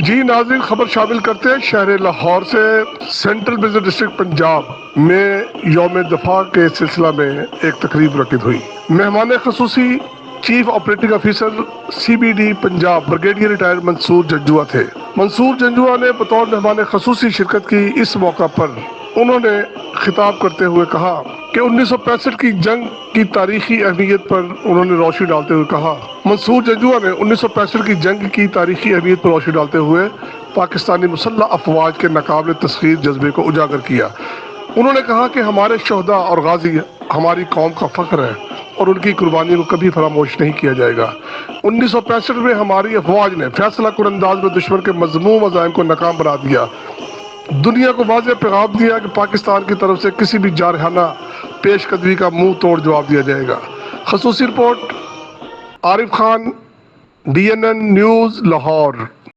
جی ناظرین، خبر شامل کرتے ہیں شہر لاہور سے۔ سینٹرل بزنس ڈسٹرکٹ پنجاب میں یوم دفاع کے سلسلہ میں ایک تقریب منعقد ہوئی۔ مہمان خصوصی chief operating officer C B D Punjab brigadier retired Mansoor Janjua تھے۔ منصور جنجوعہ نے بطور مہمان خصوصی شرکت کی۔ اس موقع پر انہوں نے خطاب کرتے ہوئے کہا کہ 1965 کی جنگ کی تاریخی اہمیت پر انہوں نے روشنی ڈالتے ہوئے کہا منصور جنجوعہ نے 1965 کی جنگ کی تاریخی اہمیت پر روشنی ڈالتے ہوئے پاکستانی مسلح افواج کے ناقابل تسخیر جذبے کو اجاگر کیا۔ انہوں نے کہا کہ ہمارے شہداء اور غازی ہماری قوم کا فخر ہے اور ان کی قربانیوں کو کبھی فراموش نہیں کیا جائے گا۔ 1965 میں ہماری افواج نے فیصلہ کن انداز میں دشمن کے مذموم عزائم کو ناکام بنا دیا۔ دنیا کو واضح پیغام دیا کہ پاکستان کی طرف سے کسی بھی جارحانہ پیش قدمی کا منہ توڑ جواب دیا جائے گا۔ خصوصی report Arif Khan, DNN news Lahore.